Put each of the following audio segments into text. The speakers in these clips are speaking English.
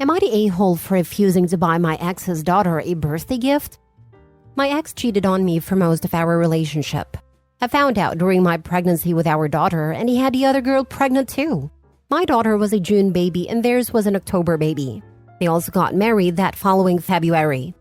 Am I the a-hole for refusing to buy my ex's daughter a birthday gift? My ex cheated on me for most of our relationship. I found out during my pregnancy with our daughter, and he had the other girl pregnant too. My daughter was a June baby and theirs was an October baby. They also got married that following February.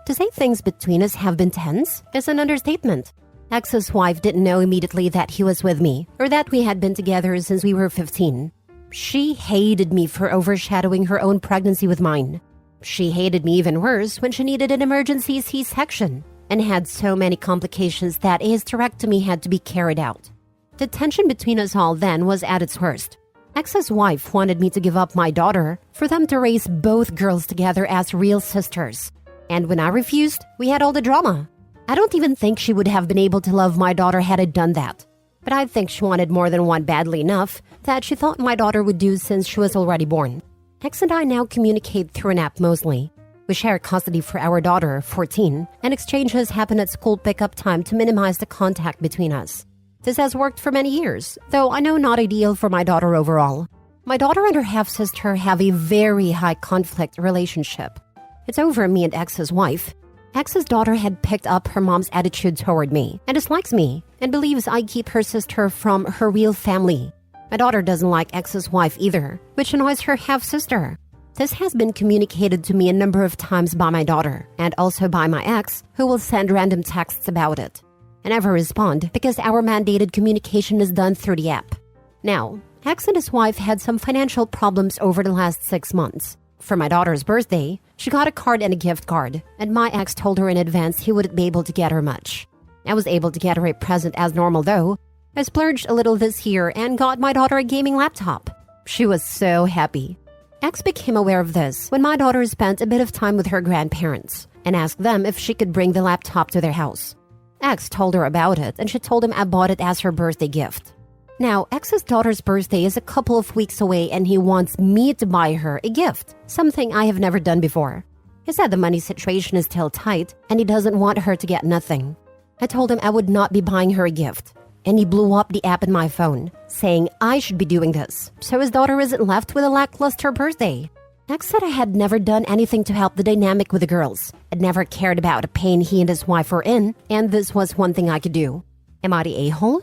To say things between us have been tense is an understatement. Ex's wife didn't know immediately that he was with me or that we had been together since we were 15. She hated me for overshadowing her own pregnancy with mine. She hated me even worse when she needed an emergency C-section and had so many complications that a hysterectomy had to be carried out. The tension between us all then was at its worst. Ex's wife wanted me to give up my daughter for them to raise both girls together as real sisters. And when I refused, we had all the drama. I don't even think she would have been able to love my daughter had I done that. But I think she wanted more than one badly enough that she thought my daughter would do since she was already born. Ex and I now communicate through an app mostly. We share custody for our daughter, 14, and exchanges happen at school pickup time to minimize the contact between us. This has worked for many years, though I know not ideal for my daughter overall. My daughter and her half-sister have a very high conflict relationship. It's over me and Ex's wife. Ex's daughter had picked up her mom's attitude toward me and dislikes me and believes I keep her sister from her real family. My daughter doesn't like Ex's wife either, which annoys her half-sister. This has been communicated to me a number of times by my daughter and also by my ex, who will send random texts about it. I never respond because our mandated communication is done through the app. Now, Ex and his wife had some financial problems over the last 6 months. For my daughter's birthday, she got a card and a gift card, and my ex told her in advance he wouldn't be able to get her much. I was able to get her a present as normal though. I splurged a little this year and got my daughter a gaming laptop. She was so happy. Ex became aware of this when my daughter spent a bit of time with her grandparents and asked them if she could bring the laptop to their house. Ex told her about it and she told him I bought it as her birthday gift. Now, Ex's daughter's birthday is a couple of weeks away and he wants me to buy her a gift, something I have never done before. He said the money situation is still tight and he doesn't want her to get nothing. I told him I would not be buying her a gift, and he blew up the app in my phone, saying I should be doing this, so his daughter isn't left with a lackluster birthday. Ex said I had never done anything to help the dynamic with the girls. I'd never cared about the pain he and his wife were in, and this was one thing I could do. Am I the a-hole?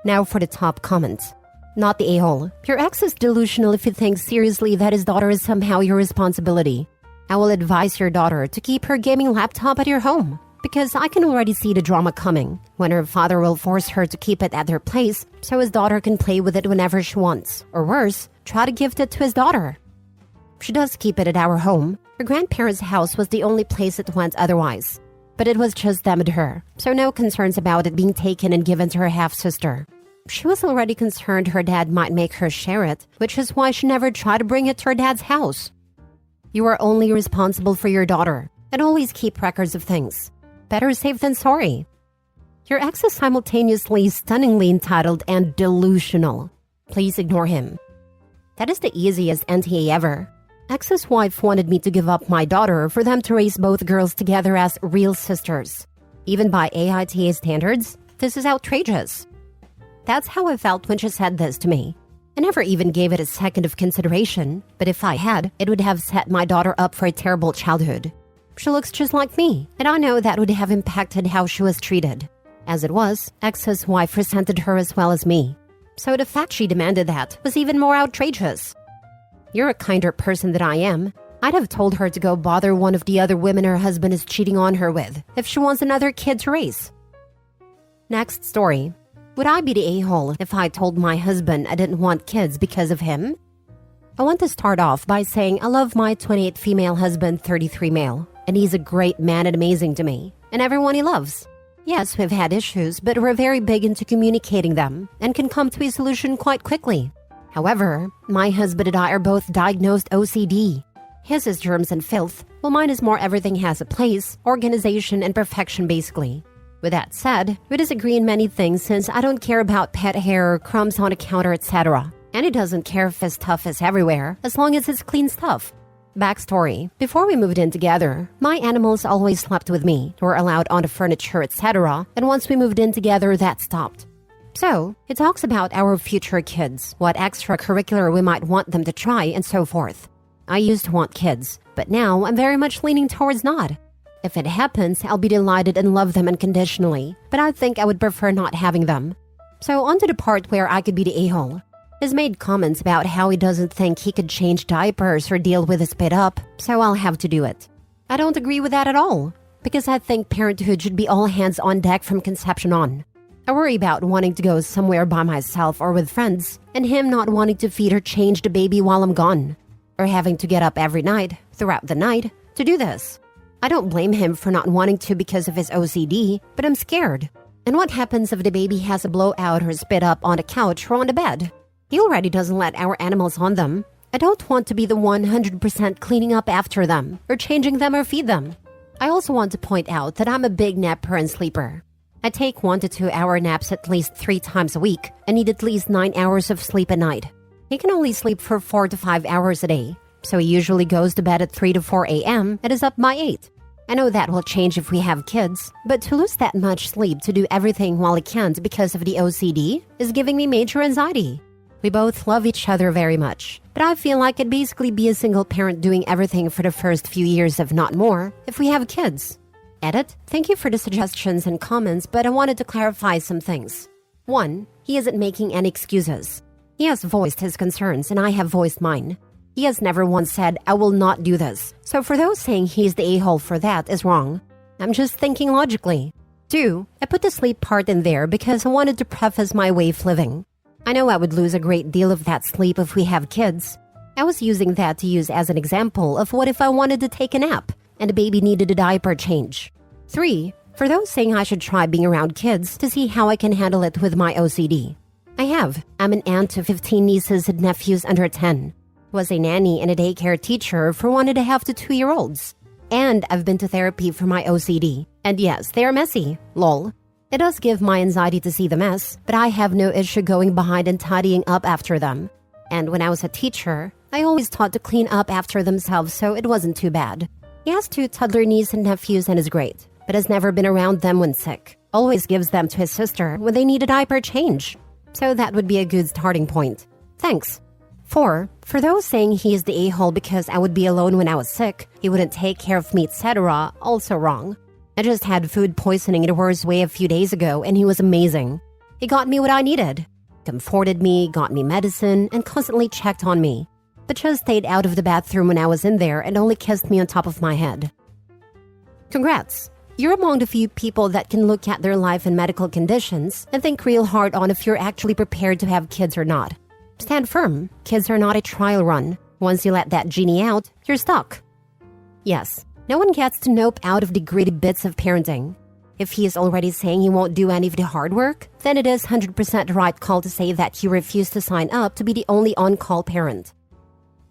Now for the top comments. Not the a-hole. Your ex is delusional if he thinks seriously that his daughter is somehow your responsibility. I will advise your daughter to keep her gaming laptop at your home, because I can already see the drama coming, when her father will force her to keep it at their place so his daughter can play with it whenever she wants, or worse, try to gift it to his daughter. She does keep it at our home. Her grandparents' house was the only place it went otherwise, but it was just them and her, so no concerns about it being taken and given to her half-sister. She was already concerned her dad might make her share it, which is why she never tried to bring it to her dad's house. You are only responsible for your daughter, and always keep records of things. Better safe than sorry. Your ex is simultaneously stunningly entitled and delusional. Please ignore him. That is the easiest NTA ever. Ex's wife wanted me to give up my daughter for them to raise both girls together as real sisters. Even by aita standards, this is outrageous. That's how I felt when she said this to me. I never even gave it a second of consideration, but if I had, it would have set my daughter up for a terrible childhood. She looks just like me, and I know that would have impacted how she was treated. As it was, Ex's wife resented her as well as me. So the fact she demanded that was even more outrageous. You're a kinder person than I am. I'd have told her to go bother one of the other women her husband is cheating on her with if she wants another kid to raise. Next story. Would I be the a-hole if I told my husband I didn't want kids because of him? I want to start off by saying I love my 28 female husband, 33 male, and he's a great man and amazing to me, and everyone he loves. Yes, we've had issues, but we're very big into communicating them and can come to a solution quite quickly. However, my husband and I are both diagnosed OCD. His is germs and filth, while mine is more everything has a place, organization, and perfection basically. With that said, we disagree in many things since I don't care about pet hair, crumbs on a counter, etc. And he doesn't care if his stuff is everywhere, as long as it's clean stuff. Backstory. Before we moved in together, my animals always slept with me, were allowed on the furniture, etc. And once we moved in together, that stopped. So, it talks about our future kids, what extracurricular we might want them to try, and so forth. I used to want kids, but now I'm very much leaning towards not. If it happens, I'll be delighted and love them unconditionally, but I think I would prefer not having them. So on to the part where I could be the a-hole. He's made comments about how he doesn't think he could change diapers or deal with a spit up, so I'll have to do it. I don't agree with that at all, because I think parenthood should be all hands on deck from conception on. I worry about wanting to go somewhere by myself or with friends, and him not wanting to feed or change the baby while I'm gone, or having to get up every night, throughout the night, to do this. I don't blame him for not wanting to because of his OCD, but I'm scared. And what happens if the baby has a blowout or spit up on the couch or on the bed? He already doesn't let our animals on them. I don't want to be the 100% cleaning up after them, or changing them or feed them. I also want to point out that I'm a big napper and sleeper. I take 1 to 2 hour naps at least 3 times a week and need at least 9 hours of sleep a night. He can only sleep for 4 to 5 hours a day, so he usually goes to bed at 3 to 4 a.m. and is up by 8. I know that will change if we have kids, but to lose that much sleep to do everything while he can't because of the OCD is giving me major anxiety. We both love each other very much, but I feel like I'd basically be a single parent doing everything for the first few years, if not more, if we have kids. Edit, thank you for the suggestions and comments, but I wanted to clarify some things. 1. He isn't making any excuses. He has voiced his concerns and I have voiced mine. He has never once said, I will not do this. So for those saying he's the a-hole for that is wrong. I'm just thinking logically. 2. I put the sleep part in there because I wanted to preface my way of living. I know I would lose a great deal of that sleep if we have kids. I was using that to use as an example of what if I wanted to take a nap and the baby needed a diaper change. 3. For those saying I should try being around kids to see how I can handle it with my OCD. I have. I'm an aunt to 15 nieces and nephews under 10. Was a nanny and a daycare teacher for 1.5 to 2-year-olds. And I've been to therapy for my OCD. And yes, they are messy. Lol. It does give my anxiety to see the mess, but I have no issue going behind and tidying up after them. And when I was a teacher, I always taught to clean up after themselves, so it wasn't too bad. He has 2 toddler nieces and nephews and is great, but has never been around them when sick. Always gives them to his sister when they need a diaper change. So that would be a good starting point. Thanks. 4. For those saying he is the a-hole because I would be alone when I was sick, he wouldn't take care of me, etc., also wrong. I just had food poisoning in the worst way a few days ago and he was amazing. He got me what I needed. Comforted me, got me medicine, and constantly checked on me. But just stayed out of the bathroom when I was in there and only kissed me on top of my head. Congrats! You're among the few people that can look at their life and medical conditions and think real hard on if you're actually prepared to have kids or not. Stand firm. Kids are not a trial run. Once you let that genie out, you're stuck. Yes, no one gets to nope out of the gritty bits of parenting. If he is already saying he won't do any of the hard work, then it is 100% the right call to say that he refused to sign up to be the only on-call parent.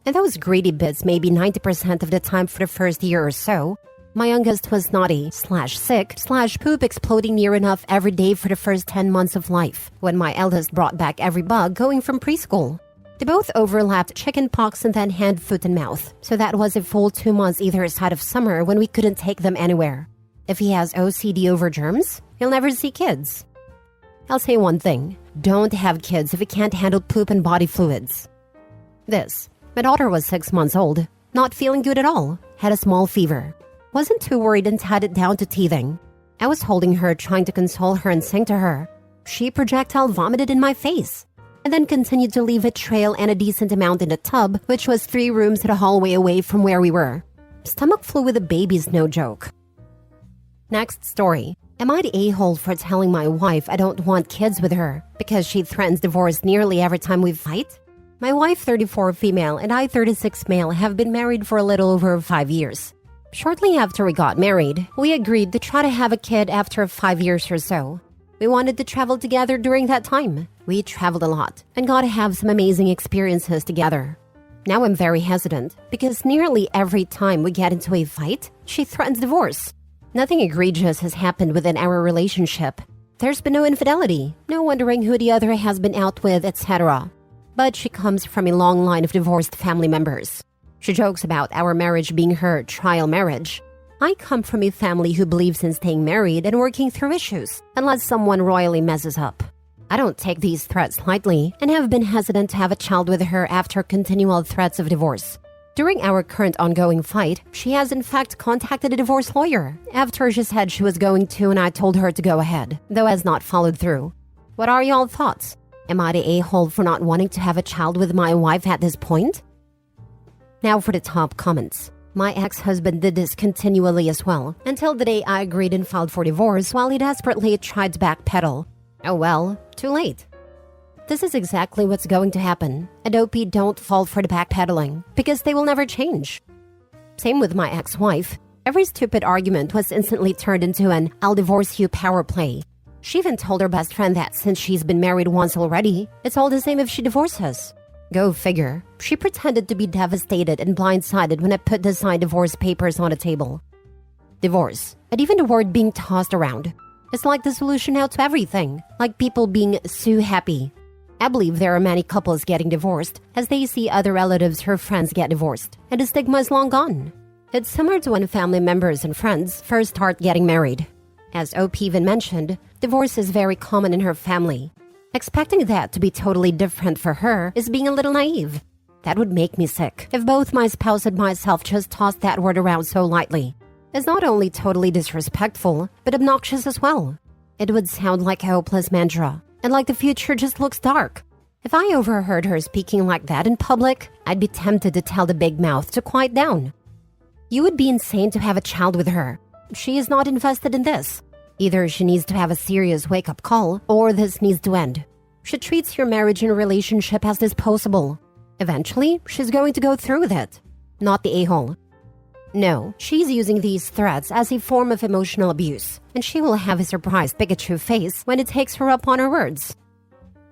And those greedy bits may be 90% of the time for the first year or so. My youngest was naughty/sick/poop exploding near enough every day for the first 10 months of life, when my eldest brought back every bug going from preschool. They both overlapped chicken pox and then hand, foot, and mouth, so that was a full 2 months either side of summer when we couldn't take them anywhere. If he has OCD over germs, he'll never see kids. I'll say one thing, don't have kids if you can't handle poop and body fluids. My daughter was 6 months old, not feeling good at all, had a small fever. Wasn't too worried and tied it down to teething. I was holding her, trying to console her and sing to her. She projectile vomited in my face, and then continued to leave a trail and a decent amount in the tub, which was 3 rooms and a hallway away from where we were. Stomach flu with a baby's no joke. Next story. Am I the a-hole for telling my wife I don't want kids with her because she threatens divorce nearly every time we fight? My wife, 34 female, and I, 36 male, have been married for a little over 5 years. Shortly after we got married, we agreed to try to have a kid after 5 years or so. We wanted to travel together during that time. We traveled a lot and got to have some amazing experiences together. Now I'm very hesitant because nearly every time we get into a fight, she threatens divorce. Nothing egregious has happened within our relationship. There's been no infidelity, no wondering who the other has been out with, etc. But she comes from a long line of divorced family members. She jokes about our marriage being her trial marriage. I come from a family who believes in staying married and working through issues, unless someone royally messes up. I don't take these threats lightly and have been hesitant to have a child with her after continual threats of divorce. During our current ongoing fight, she has in fact contacted a divorce lawyer after she said she was going to and I told her to go ahead, though has not followed through. What are y'all thoughts? Am I the a-hole for not wanting to have a child with my wife at this point? Now for the top comments. My ex-husband did this continually as well, until the day I agreed and filed for divorce while he desperately tried to backpedal. Oh well, too late. This is exactly what's going to happen, and OP don't fall for the backpedaling, because they will never change. Same with my ex-wife. Every stupid argument was instantly turned into an "I'll divorce you" power play. She even told her best friend that since she's been married once already, it's all the same if she divorces. Go figure. She pretended to be devastated and blindsided when I put the signed divorce papers on the table. Divorce, and even the word being tossed around. It's like the solution now to everything, like people being so happy. I believe there are many couples getting divorced as they see other relatives or friends get divorced, and the stigma is long gone. It's similar to when family members and friends first start getting married. As OP even mentioned, divorce is very common in her family. Expecting that to be totally different for her is being a little naive. That would make me sick if both my spouse and myself just tossed that word around so lightly. It's not only totally disrespectful, but obnoxious as well. It would sound like a hopeless mantra, and like the future just looks dark. If I overheard her speaking like that in public, I'd be tempted to tell the big mouth to quiet down. You would be insane to have a child with her. She is not invested in this. Either she needs to have a serious wake-up call, or this needs to end. She treats your marriage and relationship as disposable. Eventually, she's going to go through with it. Not the a-hole. No, she's using these threats as a form of emotional abuse, and she will have a surprised Pikachu face when it takes her up on her words.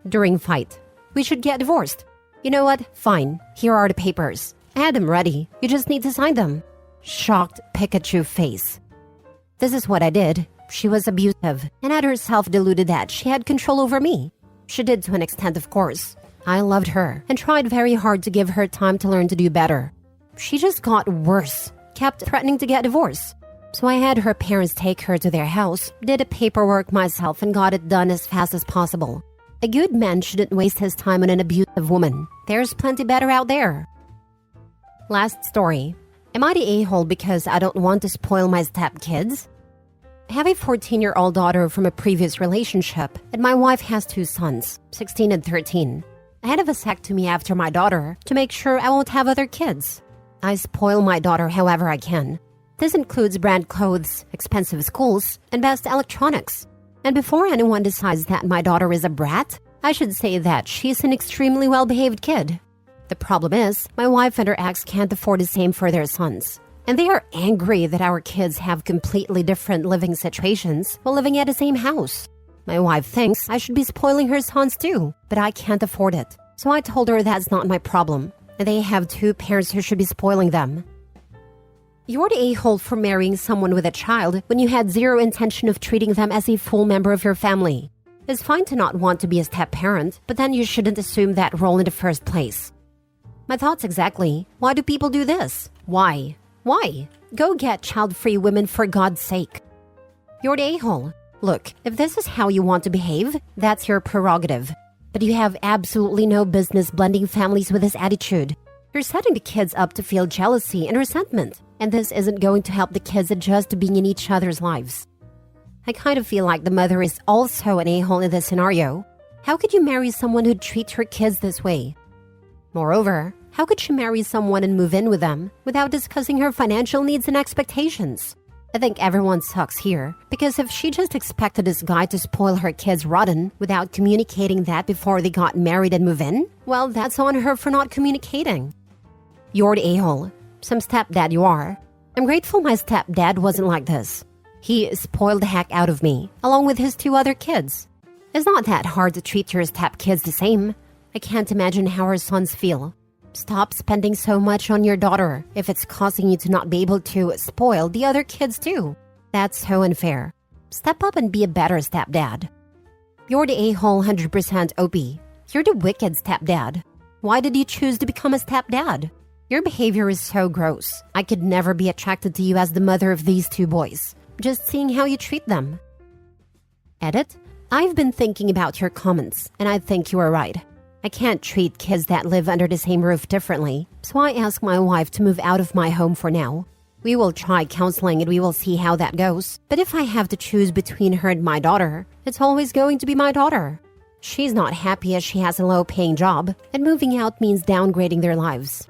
During fight, we should get divorced. You know what? Fine. Here are the papers. I had them ready. You just need to sign them. Shocked Pikachu face. This is what I did. She was abusive and had herself deluded that she had control over me. She did to an extent, of course. I loved her and tried very hard to give her time to learn to do better. She just got worse, kept threatening to get divorced. So I had her parents take her to their house, did the paperwork myself, and got it done as fast as possible. A good man shouldn't waste his time on an abusive woman. There's plenty better out there. Last story. Am I the a-hole because I don't want to spoil my stepkids? I have a 14-year-old daughter from a previous relationship, and my wife has 2 sons, 16 and 13. I had a vasectomy after my daughter to make sure I won't have other kids. I spoil my daughter however I can. This includes brand clothes, expensive schools, and best electronics. And before anyone decides that my daughter is a brat, I should say that she's an extremely well-behaved kid. The problem is, my wife and her ex can't afford the same for their sons. And they are angry that our kids have completely different living situations while living at the same house. My wife thinks I should be spoiling her sons too, but I can't afford it. So I told her that's not my problem. And they have 2 parents who should be spoiling them. You're the a-hole for marrying someone with a child when you had zero intention of treating them as a full member of your family. It's fine to not want to be a step-parent, but then you shouldn't assume that role in the first place. My thoughts exactly. Why do people do this? Why? Why? Go get child-free women for God's sake. You're the a-hole. Look, if this is how you want to behave, that's your prerogative. But you have absolutely no business blending families with this attitude. You're setting the kids up to feel jealousy and resentment, and this isn't going to help the kids adjust to being in each other's lives. I kind of feel like the mother is also an a-hole in this scenario. How could you marry someone who'd treat her kids this way? Moreover, how could she marry someone and move in with them without discussing her financial needs and expectations? I think everyone sucks here, because if she just expected this guy to spoil her kids rotten without communicating that before they got married and move in, well, that's on her for not communicating. You're the a-hole. Some stepdad you are. I'm grateful my stepdad wasn't like this. He spoiled the heck out of me, along with his 2 other kids. It's not that hard to treat your stepkids the same. I can't imagine how her sons feel. Stop spending so much on your daughter if it's causing you to not be able to spoil the other kids too. That's so unfair. Step up and be a better stepdad. You're the a-hole 100% OP. You're the wicked stepdad. Why did you choose to become a stepdad? Your behavior is so gross. I could never be attracted to you as the mother of these 2 boys. Just seeing how you treat them. Edit. I've been thinking about your comments, and I think you are right. I can't treat kids that live under the same roof differently, so I asked my wife to move out of my home for now. We will try counseling and we will see how that goes. But if I have to choose between her and my daughter, it's always going to be my daughter. She's not happy as she has a low-paying job, and moving out means downgrading their lives.